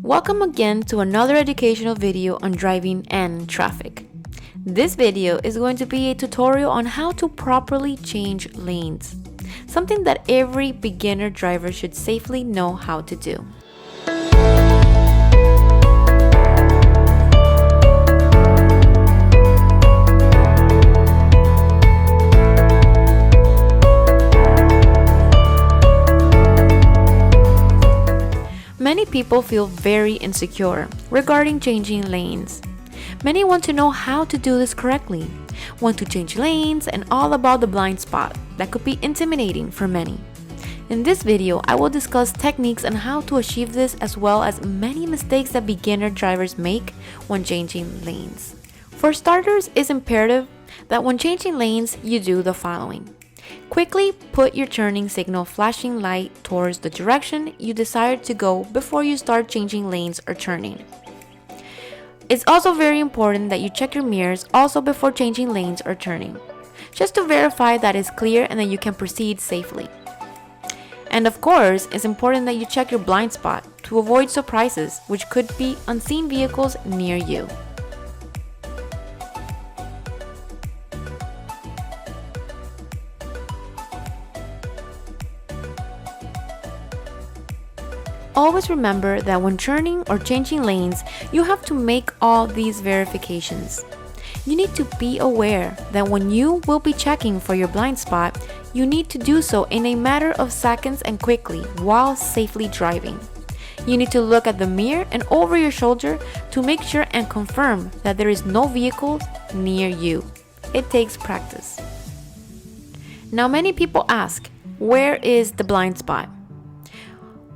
Welcome again to another educational video on driving and traffic. This video is going to be a tutorial on how to properly change lanes, something that every beginner driver should safely know how to do. Many people feel very insecure regarding changing lanes. Many want to know how to do this correctly, want to change lanes, and all about the blind spot that could be intimidating for many. In this video, I will discuss techniques on how to achieve this as well as many mistakes that beginner drivers make when changing lanes. For starters, it's imperative that when changing lanes, you do the following. Quickly put your turning signal flashing light towards the direction you desire to go before you start changing lanes or turning. It's also very important that you check your mirrors also before changing lanes or turning, just to verify that it's clear and that you can proceed safely. And of course, it's important that you check your blind spot to avoid surprises, which could be unseen vehicles near you. Always remember that when turning or changing lanes, you have to make all these verifications. You need to be aware that when you will be checking for your blind spot, you need to do so in a matter of seconds and quickly while safely driving. You need to look at the mirror and over your shoulder to make sure and confirm that there is no vehicles near you. It takes practice. Now, many people ask, where is the blind spot?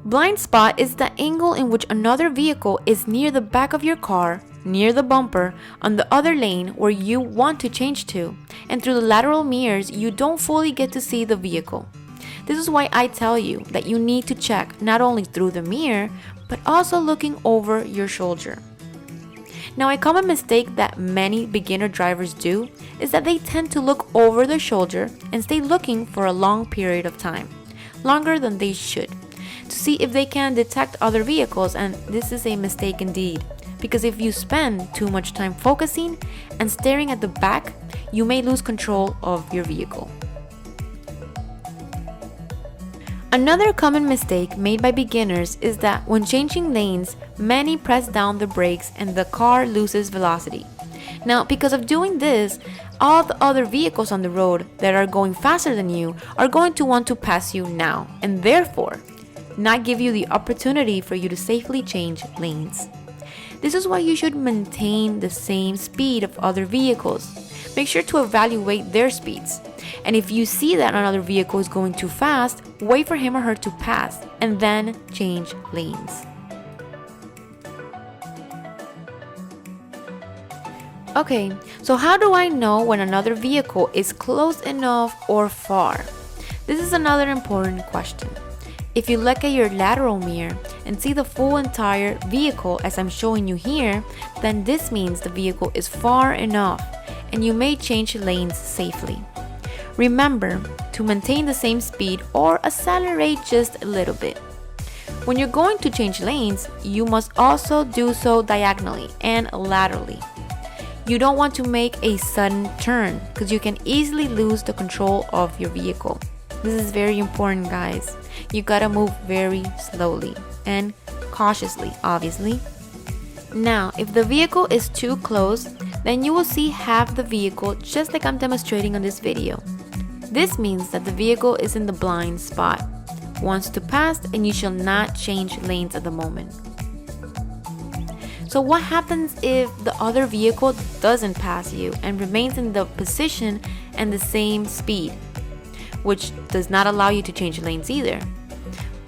Blind spot is the angle in which another vehicle is near the back of your car, near the bumper, on the other lane where you want to change to, and through the lateral mirrors you don't fully get to see the vehicle. This is why I tell you that you need to check not only through the mirror, but also looking over your shoulder. Now, a common mistake that many beginner drivers do is that they tend to look over their shoulder and stay looking for a long period of time, longer than they should, to see if they can detect other vehicles, and this is a mistake indeed, because if you spend too much time focusing and staring at the back, you may lose control of your vehicle. Another common mistake made by beginners is that when changing lanes, many press down the brakes and the car loses velocity. Now, because of doing this, all the other vehicles on the road that are going faster than you are going to want to pass you now, and therefore not give you the opportunity for you to safely change lanes. This is why you should maintain the same speed of other vehicles. Make sure to evaluate their speeds. And if you see that another vehicle is going too fast, wait for him or her to pass and then change lanes. Okay, so how do I know when another vehicle is close enough or far? This is another important question. If you look at your lateral mirror and see the full entire vehicle as I'm showing you here, then this means the vehicle is far enough and you may change lanes safely. Remember to maintain the same speed or accelerate just a little bit. When you're going to change lanes, you must also do so diagonally and laterally. You don't want to make a sudden turn because you can easily lose the control of your vehicle. This is very important, guys. You gotta move very slowly and cautiously, obviously. Now, if the vehicle is too close, then you will see half the vehicle just like I'm demonstrating on this video. This means that the vehicle is in the blind spot, wants to pass, and you shall not change lanes at the moment. So what happens if the other vehicle doesn't pass you and remains in the position and the same speed, which does not allow you to change lanes either?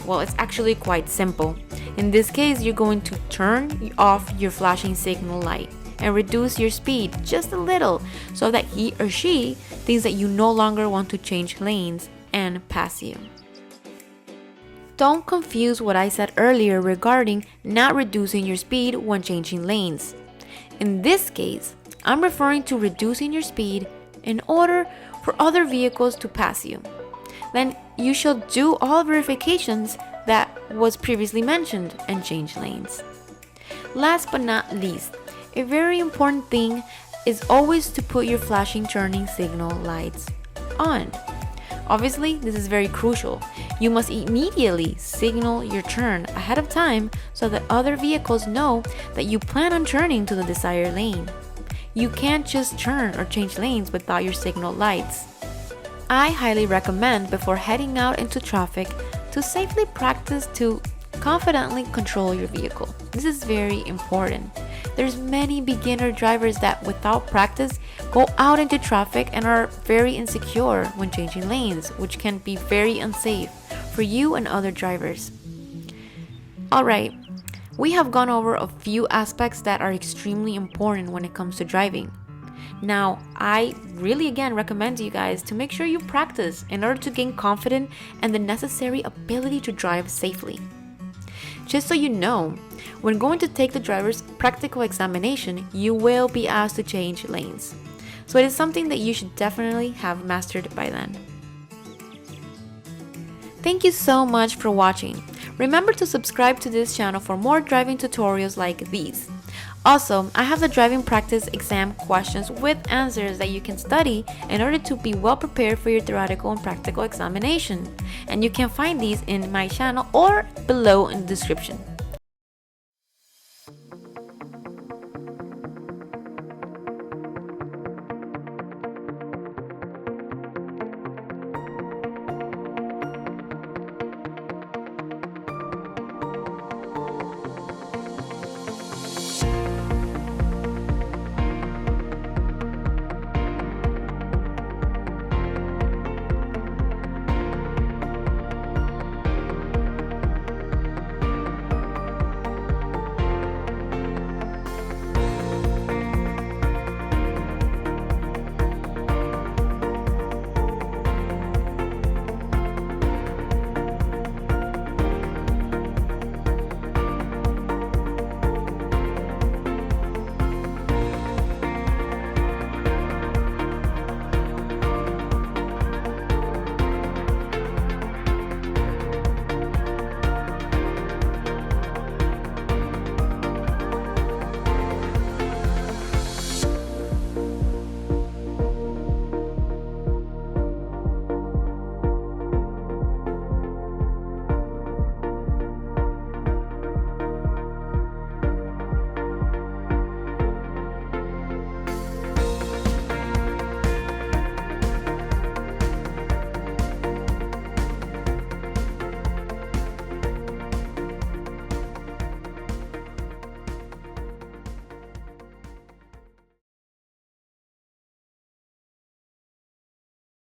Well, it's actually quite simple. In this case, you're going to turn off your flashing signal light and reduce your speed just a little so that he or she thinks that you no longer want to change lanes and pass you. Don't confuse what I said earlier regarding not reducing your speed when changing lanes. In this case, I'm referring to reducing your speed in order for other vehicles to pass you. Then you shall do all verifications that was previously mentioned and change lanes. Last but not least, a very important thing is always to put your flashing turning signal lights on. Obviously, this is very crucial. You must immediately signal your turn ahead of time so that other vehicles know that you plan on turning to the desired lane. You can't just turn or change lanes without your signal lights. I highly recommend before heading out into traffic to safely practice to confidently control your vehicle. This is very important. There's many beginner drivers that without practice go out into traffic and are very insecure when changing lanes, which can be very unsafe for you and other drivers. Alright, we have gone over a few aspects that are extremely important when it comes to driving. Now, I really again recommend you guys to make sure you practice in order to gain confidence and the necessary ability to drive safely. Just so you know, when going to take the driver's practical examination, you will be asked to change lanes. So it is something that you should definitely have mastered by then. Thank you so much for watching. Remember to subscribe to this channel for more driving tutorials like these. Also, I have the driving practice exam questions with answers that you can study in order to be well prepared for your theoretical and practical examination. And you can find these in my channel or below in the description.